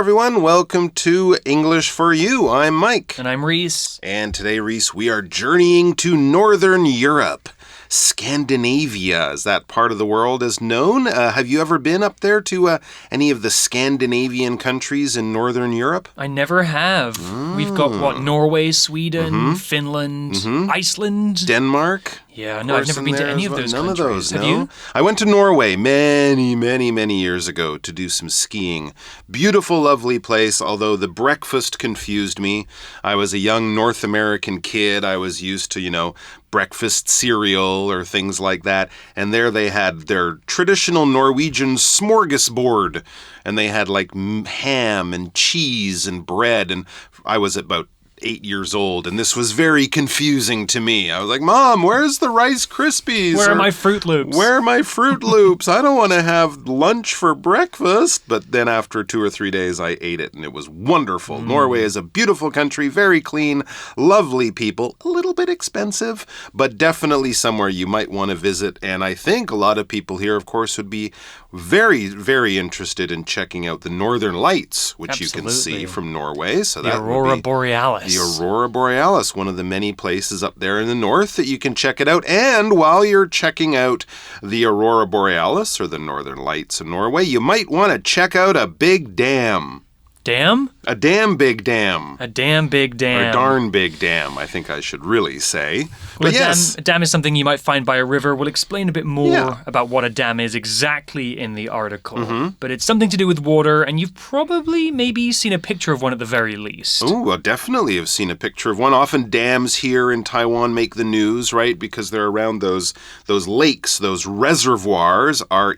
everyone. Welcome to English for You. I'm Mike. And I'm Reese. And today, Reese, we are journeying to Northern Europe. Scandinavia, as that part of the world is known. Have you ever been up there to any of the Scandinavian countries in Northern Europe? I never have. We've got, Norway, Sweden, Finland, Iceland. Denmark? Yeah, no, I've never been to any of those countries. None of those, Have no? you? I went to Norway many years ago to do some skiing. Beautiful, lovely place, although the breakfast confused me. I was a young North American kid. I was used to, breakfast cereal or things like that. And there they had their traditional Norwegian smorgasbord. And they had like ham and cheese and bread. And I was about 8 years old, and this was very confusing to me. I was like, Mom, where's the Rice Krispies? Where are my Fruit Loops? Where are my Fruit Loops? I don't want to have lunch for breakfast. But then after 2 or 3 days, I ate it, and it was wonderful. Norway is a beautiful country, very clean, lovely people, a little bit expensive, but definitely somewhere you might want to visit. And I think a lot of people here, of course, would be very interested in checking out the Northern Lights, which you can see from Norway. So the Aurora Borealis. The Aurora Borealis, one of the many places up there in the north that you can check it out. And while you're checking out the Aurora Borealis, or the Northern Lights in Norway, you might want to check out a big dam. Dam? A damn big dam. A damn big dam. Or a darn big dam, I think I should really say. Well, but yes. A dam is something you might find by a river. We'll explain a bit more about what a dam is exactly in the article. But it's something to do with water, and you've probably maybe seen a picture of one at the very least. Oh, well, definitely have seen a picture of one. Often dams here in Taiwan make the news, right? Because they're around those lakes, those reservoirs, reservoir,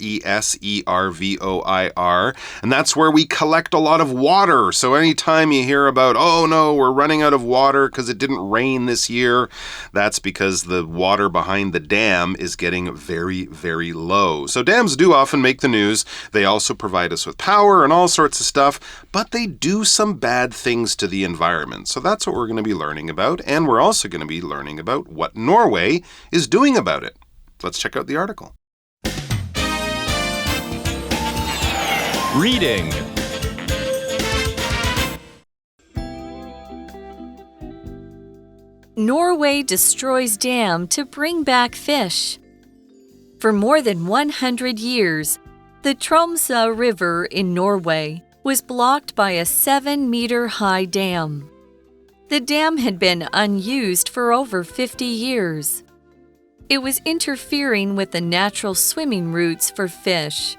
and that's where we collect a lot of water. So anytime you hear about, oh no, we're running out of water because it didn't rain this year, that's because the water behind the dam is getting very low. So dams do often make the news. They also provide us with power and all sorts of stuff, but they do some bad things to the environment. So that's what we're going to be learning about, and we're also going to be learning about what Norway is doing about it. Let's check out the article. Reading. Norway destroys dam to bring back fish. For more than 100 years, the Tromsø River in Norway was blocked by a 7-meter-high dam. The dam had been unused for over 50 years. It was interfering with the natural swimming routes for fish.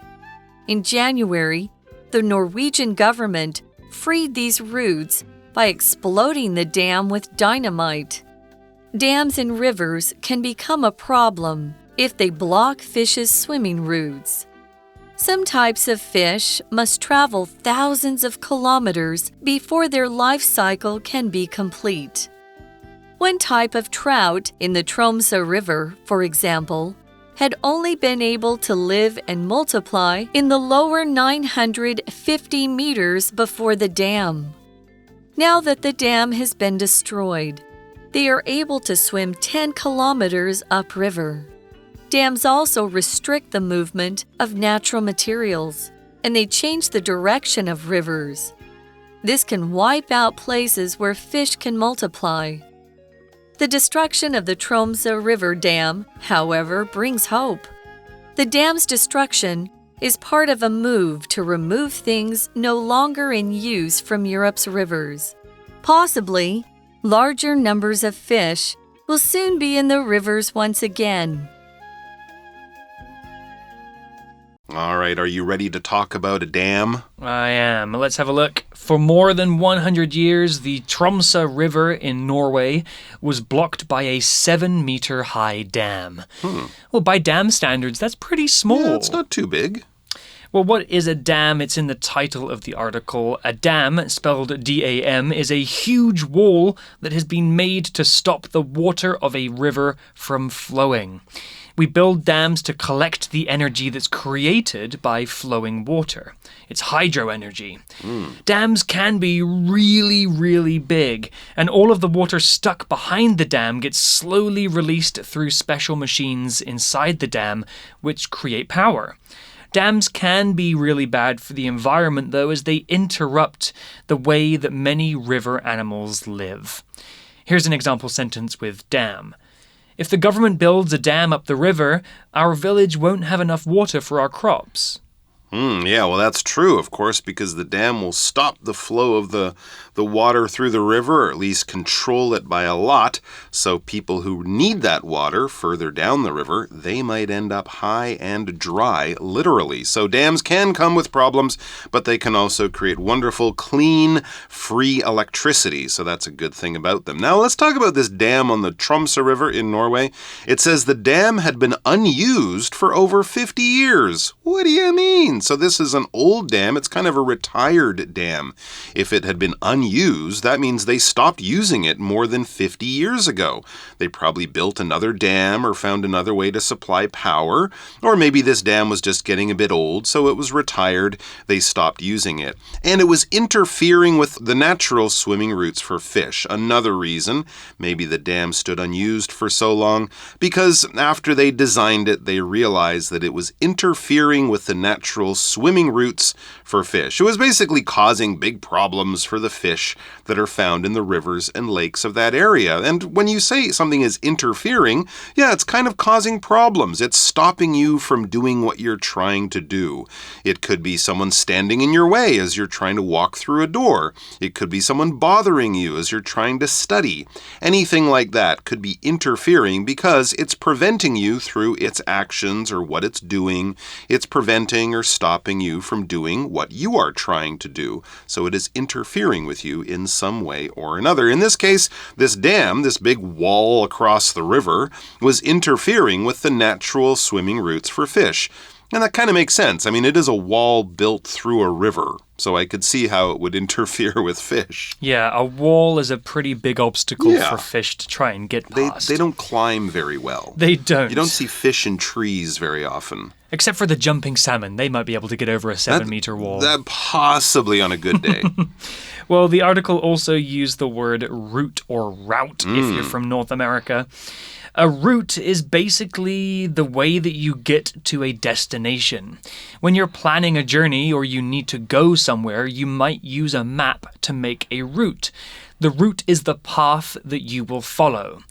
In January, the Norwegian government freed these routes by exploding the dam with dynamite. Dams and rivers can become a problem if they block fish's swimming routes. Some types of fish must travel thousands of kilometers before their life cycle can be complete. One type of trout in the Tromsø River, for example, had only been able to live and multiply in the lower 950 meters before the dam. Now that the dam has been destroyed, they are able to swim 10 kilometers upriver. Dams also restrict the movement of natural materials, and they change the direction of rivers. This can wipe out places where fish can multiply. The destruction of the Tromsø River Dam, however, brings hope. The dam's destruction is part of a move to remove things no longer in use from Europe's rivers. Possibly, larger numbers of fish will soon be in the rivers once again. All right, are you ready to talk about a dam? I am. Let's have a look. For more than 100 years, the Tromsø River in Norway was blocked by a 7-meter-high dam. Well, by dam standards, that's pretty small. Yeah, it's not too big. Well, what is a dam? It's in the title of the article. A dam, spelled D-A-M, is a huge wall that has been made to stop the water of a river from flowing. We build dams to collect the energy that's created by flowing water. It's hydro energy. Dams can be really big, and all of the water stuck behind the dam gets slowly released through special machines inside the dam, which create power. Dams can be really bad for the environment, though, as they interrupt the way that many river animals live. Here's an example sentence with dam. If the government builds a dam up the river, our village won't have enough water for our crops. Yeah, well, that's true, of course, because the dam will stop the flow of the water through the river, or at least control it by a lot. So people who need that water further down the river, they might end up high and dry, literally. So dams can come with problems, but they can also create wonderful, clean, free electricity. So that's a good thing about them. Now, let's talk about this dam on the Tromsø River in Norway. It says the dam had been unused for over 50 years. What do you mean? So this is an old dam. It's kind of a retired dam. If it had been unused, that means they stopped using it more than 50 years ago. They probably built another dam or found another way to supply power. Or maybe this dam was just getting a bit old, so it was retired. They stopped using it. And it was interfering with the natural swimming routes for fish. Another reason, maybe the dam stood unused for so long, because after they designed it, they realized that it was interfering with the natural swimming routes for fish. It was basically causing big problems for the fish that are found in the rivers and lakes of that area. And when you say something is interfering, yeah, it's kind of causing problems. It's stopping you from doing what you're trying to do. It could be someone standing in your way as you're trying to walk through a door. It could be someone bothering you as you're trying to study. Anything like that could be interfering because it's preventing you through its actions or what it's doing. It's preventing or stopping you from doing what you are trying to do. So it is interfering with you in some way or another. In this case, this dam, this big wall across the river, was interfering with the natural swimming routes for fish. And that kind of makes sense. I mean, it is a wall built through a river, so I could see how it would interfere with fish. Yeah, a wall is a pretty big obstacle for fish to try and get past. They don't climb very well. They don't. You don't see fish in trees very often. Except for the jumping salmon. They might be able to get over a 7-meter wall. That possibly on a good day. Well, the article also used the word route or route if you're from North America. A route is basically the way that you get to a destination. When you're planning a journey or you need to go somewhere, you might use a map to make a route. The route is the path that you will follow.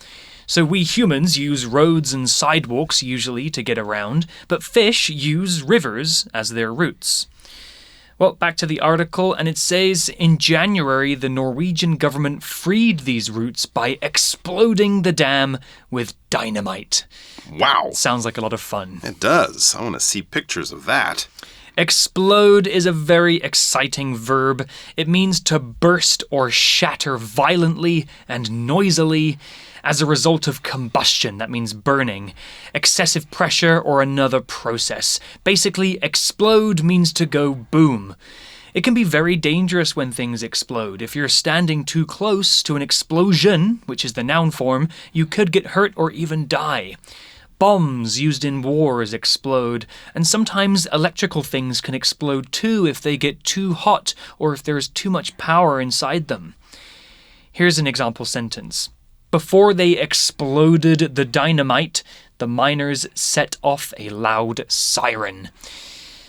So we humans use roads and sidewalks usually to get around, but fish use rivers as their routes. Well, back to the article, and it says, in January, the Norwegian government freed these routes by exploding the dam with dynamite. Wow. Sounds like a lot of fun. It does. I want to see pictures of that. Explode is a very exciting verb. It means to burst or shatter violently and noisily as a result of combustion. That means burning, excessive pressure, or another process. Basically, explode means to go boom. It can be very dangerous when things explode. If you're standing too close to an explosion, which is the noun form, you could get hurt or even die. Bombs used in wars explode, and sometimes electrical things can explode too if they get too hot or if there's too much power inside them. Here's an example sentence. Before they exploded the dynamite, the miners set off a loud siren.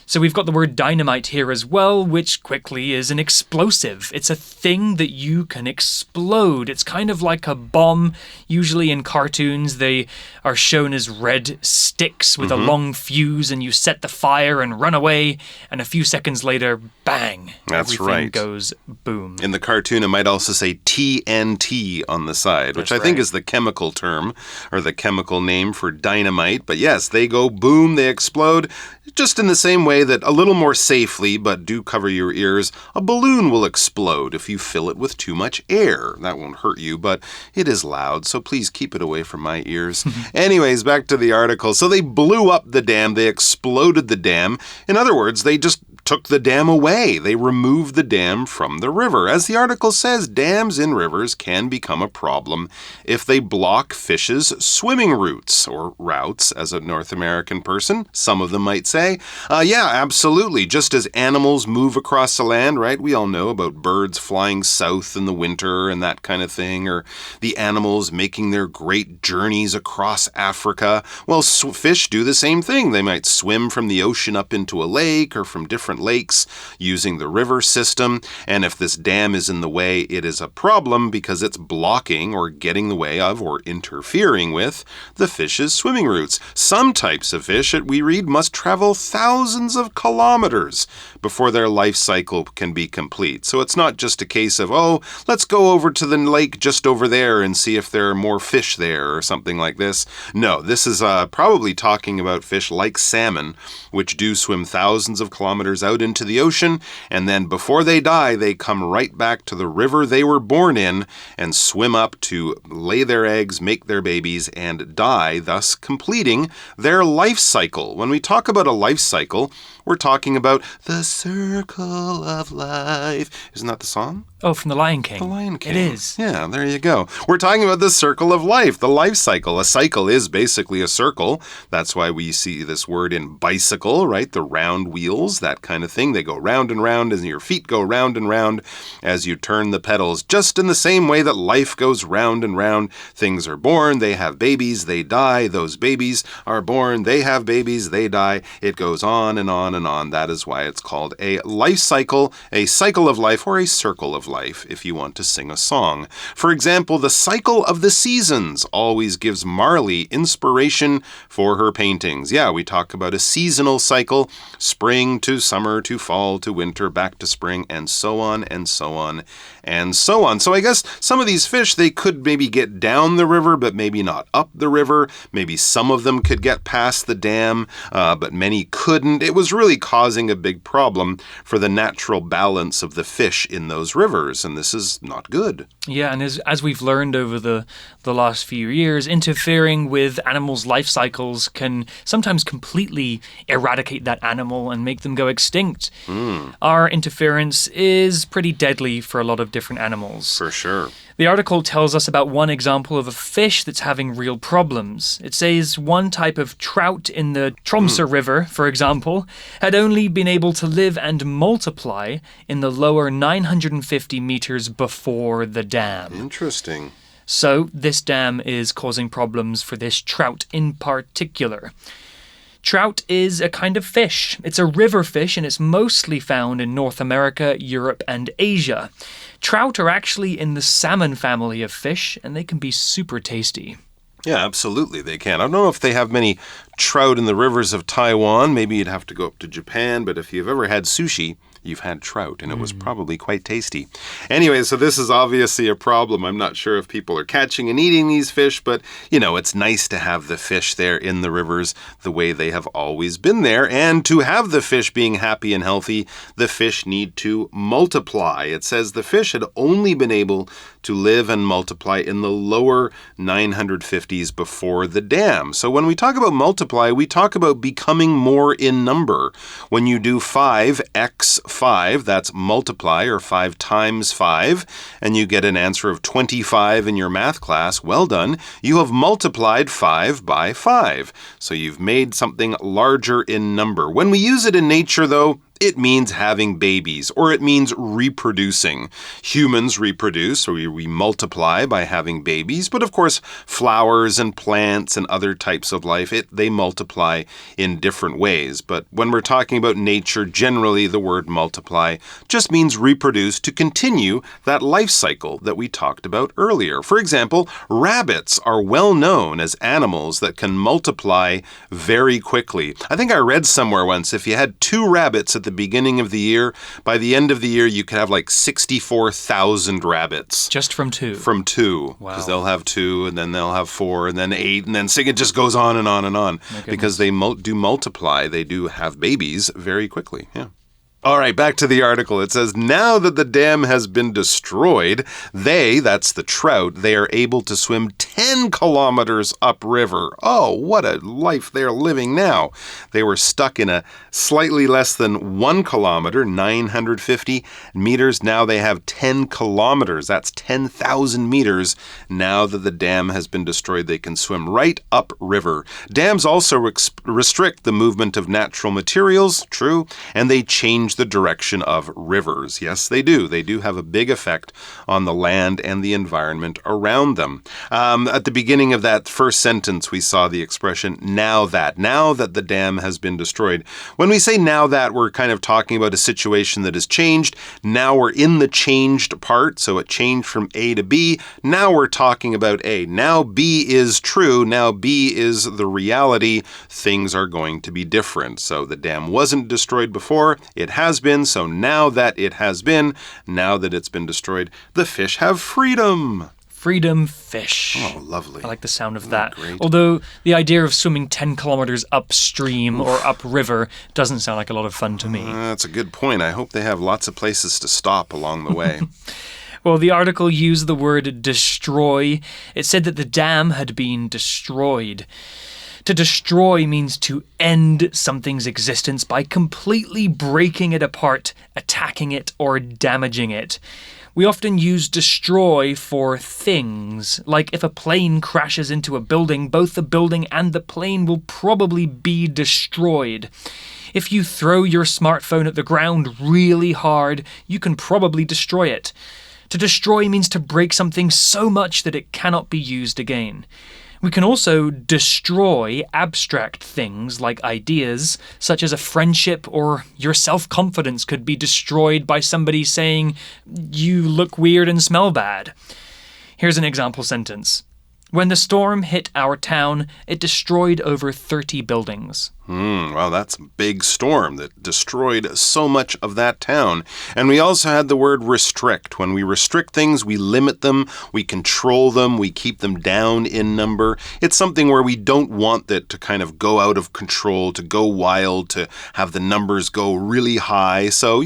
So we've got the word dynamite here as well, which quickly is an explosive. It's a thing that you can explode. It's kind of like a bomb. Usually in cartoons, they are shown as red sticks with a long fuse, and you set the fire and run away, and a few seconds later, bang. That's everything right. Goes boom. In the cartoon, it might also say TNT on the side, which I think is the chemical term, or the chemical name for dynamite. But yes, they go boom, they explode, just in the same way that a little more safely, but do cover your ears, a balloon will explode if you fill it with too much air. That won't hurt you, but it is loud, so please keep it away from my ears. Anyways, back to the article. So they blew up the dam, they exploded the dam. In other words, they just took the dam away. They removed the dam from the river. As the article says, dams in rivers can become a problem if they block fish's swimming routes, or routes, as a North American person, some of them might say. Yeah, absolutely. Just as animals move across the land, right? We all know about birds flying south in the winter and that kind of thing, or the animals making their great journeys across Africa. Well, fish do the same thing. They might swim from the ocean up into a lake or from different lakes using the river system. And if this dam is in the way, it is a problem because it's blocking or getting in the way of or interfering with the fish's swimming routes. Some types of fish, we read, must travel thousands of kilometers before their life cycle can be complete. So it's not just a case of, oh, let's go over to the lake just over there and see if there are more fish there or something like this. No, this is probably talking about fish like salmon, which do swim thousands of kilometers out into the ocean, and then before they die, they come right back to the river they were born in and swim up to lay their eggs, make their babies, and die, thus completing their life cycle. When we talk about a life cycle, we're talking about the circle of life. Isn't that the song? Oh, from The Lion King. The Lion King. It is. Yeah, there you go. We're talking about the circle of life, the life cycle. A cycle is basically a circle. That's why we see this word in bicycle, right? The round wheels, that kind of thing. They go round and round, and your feet go round and round as you turn the pedals. Just in the same way that life goes round and round. Things are born, they have babies, they die. Those babies are born, they have babies, they die. It goes on and on and on. That is why it's called a life cycle, a cycle of life, or a circle of life, if you want to sing a song. For example, the cycle of the seasons always gives Marley inspiration for her paintings. Yeah, we talk about a seasonal cycle, spring to summer to fall to winter, back to spring, and so on and so on and so on. So I guess some of these fish, they could maybe get down the river, but maybe not up the river. Maybe some of them could get past the dam, but many couldn't. It was really causing a big problem for the natural balance of the fish in those rivers, and this is not good. Yeah, and as we've learned over the last few years, interfering with animals' life cycles can sometimes completely eradicate that animal and make them go extinct. Our interference is pretty deadly for a lot of different animals. For sure. The article tells us about one example of a fish that's having real problems. It says one type of trout in the Tromsø River, for example, had only been able to live and multiply in the lower 950 meters before the dam. Interesting. So this dam is causing problems for this trout in particular. Trout is a kind of fish. It's a river fish, and it's mostly found in North America, Europe, and Asia. Trout are actually in the salmon family of fish, and they can be super tasty. Yeah, absolutely they can. I don't know if they have many trout in the rivers of Taiwan. Maybe you'd have to go up to Japan, but if you've ever had sushi, you've had trout, and it was probably quite tasty. Anyway, so this is obviously a problem. I'm not sure if people are catching and eating these fish, but, you know, it's nice to have the fish there in the rivers the way they have always been there. And to have the fish being happy and healthy, the fish need to multiply. It says the fish had only been able to live and multiply in the lower 950s before the dam. So when we talk about multiply, we talk about becoming more in number. When you do 5x 5, that's multiply, or 5 times 5, and you get an answer of 25 in your math class, well done. You have multiplied 5 by 5. So you've made something larger in number. When we use it in nature, though, it means having babies, or it means reproducing. Humans reproduce, or we multiply by having babies, but of course, flowers and plants and other types of life, they multiply in different ways. But when we're talking about nature, generally the word multiply just means reproduce, to continue that life cycle that we talked about earlier. For example, rabbits are well known as animals that can multiply very quickly. I think I read somewhere once, if you had 2 rabbits at the beginning of the year, by the end of the year, you could have like 64,000 rabbits. Just from 2? From 2. Wow. Because they'll have 2, and then they'll have 4, and then 8, and then 6. It just goes on and on and on. Because they do multiply. They do have babies very quickly. Yeah. All right, back to the article. It says, now that the dam has been destroyed, that's the trout, they are able to swim 10 kilometers upriver. Oh, what a life they're living now. They were stuck in a slightly less than 1 kilometer, 950 meters. Now they have 10 kilometers. That's 10,000 meters. Now that the dam has been destroyed, they can swim right upriver. Dams also restrict the movement of natural materials, true, and they change the direction of rivers. Yes, they do. They do have a big effect on the land and the environment around them. At the beginning of that first sentence, we saw the expression, now that the dam has been destroyed. When we say now that, we're kind of talking about a situation that has changed. Now we're in the changed part, so it changed from A to B. Now we're talking about A. Now B is true. Now B is the reality. Things are going to be different. So the dam wasn't destroyed before. It has been. So now that it has been, now that it's been destroyed, the fish have freedom. Freedom fish. Oh, lovely. I like the sound of that. Great. Although the idea of swimming 10 kilometers upstream or upriver doesn't sound like a lot of fun to me. That's a good point. I hope they have lots of places to stop along the way. Well, the article used the word destroy. It said that the dam had been destroyed. To destroy means to end something's existence by completely breaking it apart, attacking it, or damaging it. We often use destroy for things. Like if a plane crashes into a building, both the building and the plane will probably be destroyed. If you throw your smartphone at the ground really hard, you can probably destroy it. To destroy means to break something so much that it cannot be used again. We can also destroy abstract things like ideas, such as a friendship, or your self-confidence could be destroyed by somebody saying, "You look weird and smell bad." Here's an example sentence. When the storm hit our town, it destroyed over 30 buildings. Well, that's a big storm that destroyed so much of that town. And we also had the word restrict. When we restrict things, we limit them, we control them, we keep them down in number. It's something where we don't want that to kind of go out of control, to go wild, to have the numbers go really high. So,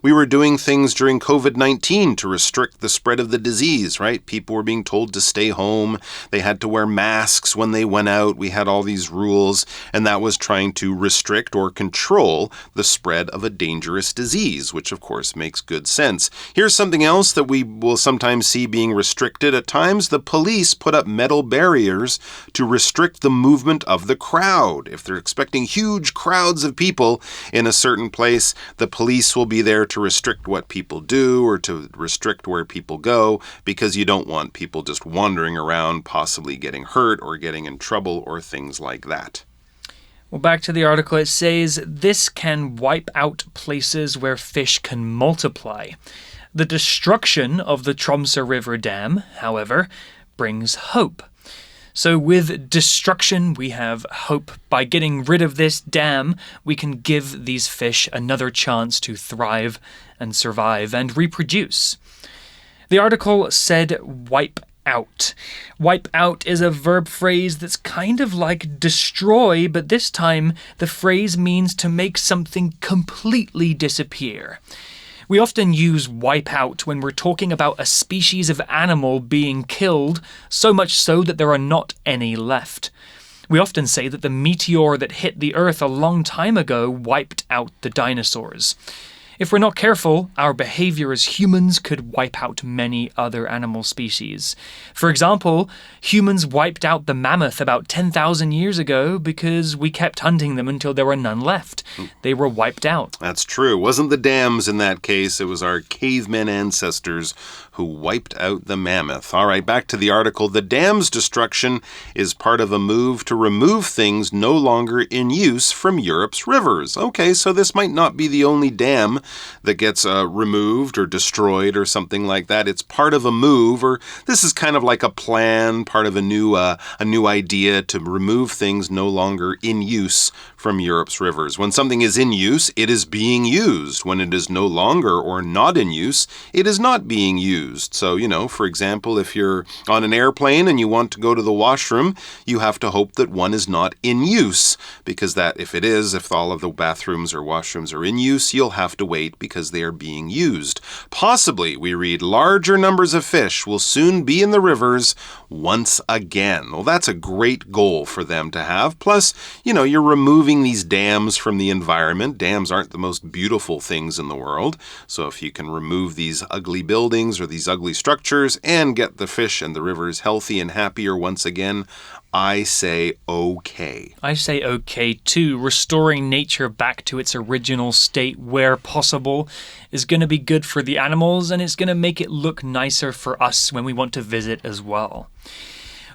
we were doing things during COVID-19 to restrict the spread of the disease, right? People were being told to stay home. They had to wear masks when they went out. We had all these rules, and that was trying to restrict or control the spread of a dangerous disease, which of course makes good sense. Here's something else that we will sometimes see being restricted at times. The police put up metal barriers to restrict the movement of the crowd. If they're expecting huge crowds of people in a certain place, the police will be there to restrict what people do or to restrict where people go, because you don't want people just wandering around, possibly getting hurt or getting in trouble or things like that. Well, back to the article, it says, this can wipe out places where fish can multiply. The destruction of the Tromsø River Dam, however, brings hope. So with destruction, we have hope. By getting rid of this dam, we can give these fish another chance to thrive and survive and reproduce. The article said wipe out. Wipe out is a verb phrase that's kind of like destroy, but this time the phrase means to make something completely disappear. We often use wipe out when we're talking about a species of animal being killed, so much so that there are not any left. We often say that the meteor that hit the Earth a long time ago wiped out the dinosaurs. If we're not careful, our behavior as humans could wipe out many other animal species. For example, humans wiped out the mammoth about 10,000 years ago because we kept hunting them until there were none left. They were wiped out. That's true. It wasn't the dams in that case. It was our cavemen ancestors who wiped out the mammoth. All right, back to the article. The dam's destruction is part of a move to remove things no longer in use from Europe's rivers. Okay, so this might not be the only dam that gets removed or destroyed or something like that. It's part of a move, or this is kind of like a plan, part of a new idea to remove things no longer in use from Europe's rivers. When something is in use, it is being used. When it is no longer or not in use, it is not being used. So, for example, if you're on an airplane and you want to go to the washroom, you have to hope that one is not in use, because that if all of the bathrooms or washrooms are in use, you'll have to wait weight because they are being used. Possibly, we read, larger numbers of fish will soon be in the rivers once again. Well, that's a great goal for them to have. Plus, you're removing these dams from the environment. Dams aren't the most beautiful things in the world. So if you can remove these ugly buildings or these ugly structures and get the fish and the rivers healthy and happier once again, I say okay. I say okay too. Restoring nature back to its original state where possible is going to be good for the animals, and it's going to make it look nicer for us when we want to visit as well.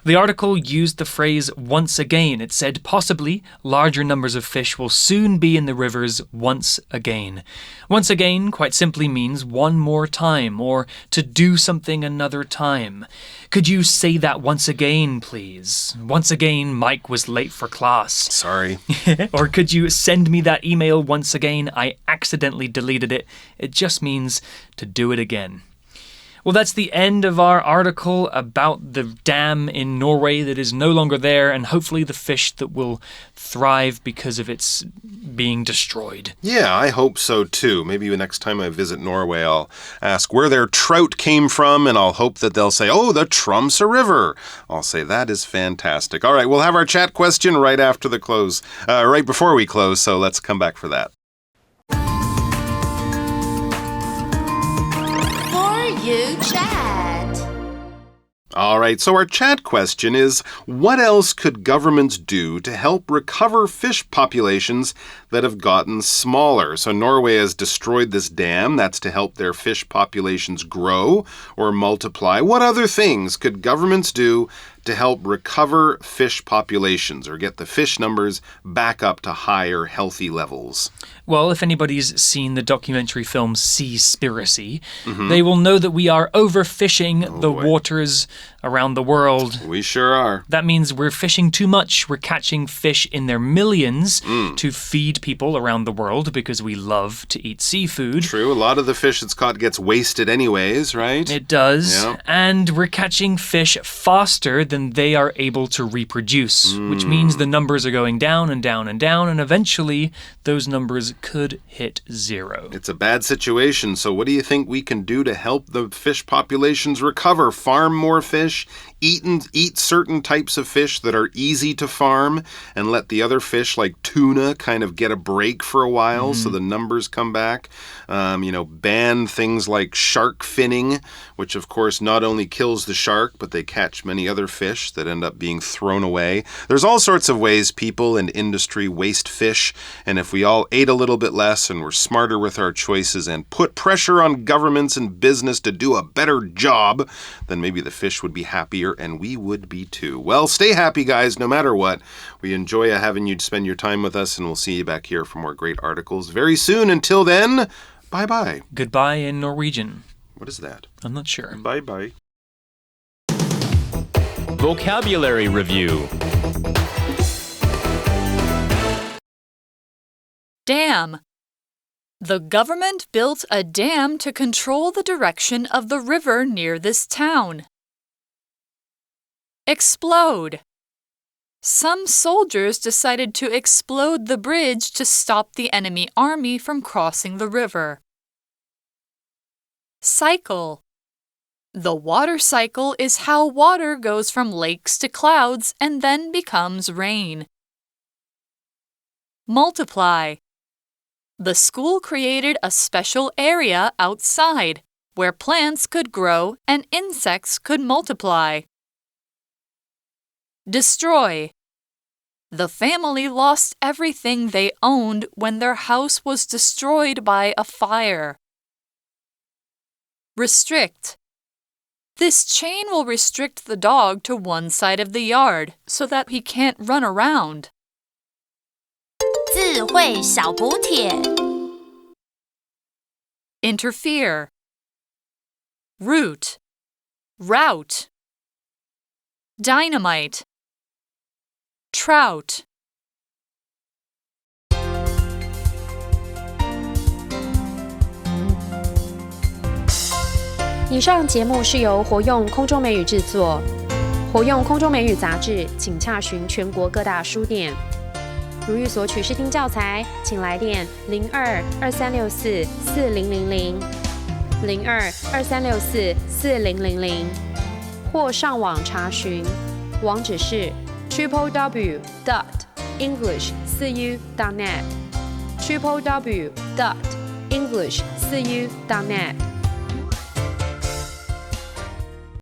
The article used the phrase once again. It said possibly larger numbers of fish will soon be in the rivers once again. Once again quite simply means one more time or to do something another time. Could you say that once again, please? Once again, Mike was late for class. Sorry. Or could you send me that email once again? I accidentally deleted it. It just means to do it again. Well, that's the end of our article about the dam in Norway that is no longer there, and hopefully the fish that will thrive because of its being destroyed. Yeah, I hope so too. Maybe next time I visit Norway, I'll ask where their trout came from, and I'll hope that they'll say, oh, the Tromsø River. I'll say that is fantastic. All right, we'll have our chat question right after the close, right before we close, so let's come back for that. You chat. All right, so our chat question is, what else could governments do to help recover fish populations that have gotten smaller? So Norway has destroyed this dam. That's to help their fish populations grow or multiply. What other things could governments do to help recover fish populations or get the fish numbers back up to higher, healthy levels? Well, if anybody's seen the documentary film Seaspiracy, they will know that we are overfishing the waters around the world. We sure are. That means we're fishing too much. We're catching fish in their millions to feed people around the world because we love to eat seafood. True. A lot of the fish that's caught gets wasted anyways, right? It does. Yeah. And we're catching fish faster than they are able to reproduce, which means the numbers are going down and down and down, and eventually those numbers could hit zero. It's a bad situation, so what do you think we can do to help the fish populations recover? Farm more fish, eat certain types of fish that are easy to farm, and let the other fish like tuna kind of get a break for a while so the numbers come back. Ban things like shark finning, which of course not only kills the shark, but they catch many other fish that end up being thrown away. There's all sorts of ways people and industry waste fish, and if we all ate a little bit less and were smarter with our choices and put pressure on governments and business to do a better job, then maybe the fish would be happier and we would be too. Well, stay happy, guys, no matter what. We enjoy having you spend your time with us, and we'll see you back here for more great articles very soon. Until then, bye-bye. Goodbye in Norwegian. What is that? I'm not sure. Bye-bye. Vocabulary Review. Dam. The government built a dam to control the direction of the river near this town. Explode. Some soldiers decided to explode the bridge to stop the enemy army from crossing the river. Cycle. The water cycle is how water goes from lakes to clouds and then becomes rain. Multiply. The school created a special area outside where plants could grow and insects could multiply. Destroy. The family lost everything they owned when their house was destroyed by a fire. Restrict. This chain will restrict the dog to one side of the yard so that he can't run around. 智慧小补帖 Interfere. Root. Route. Dynamite. Trout. 以上节目是由活用空中美语制作，活用空中美语杂志，请洽询全国各大书店。如欲索取试听教材，请来电02-2364-4000 02-2364-4000，或上网查询，网址是 www.english4u.net www.english4u.net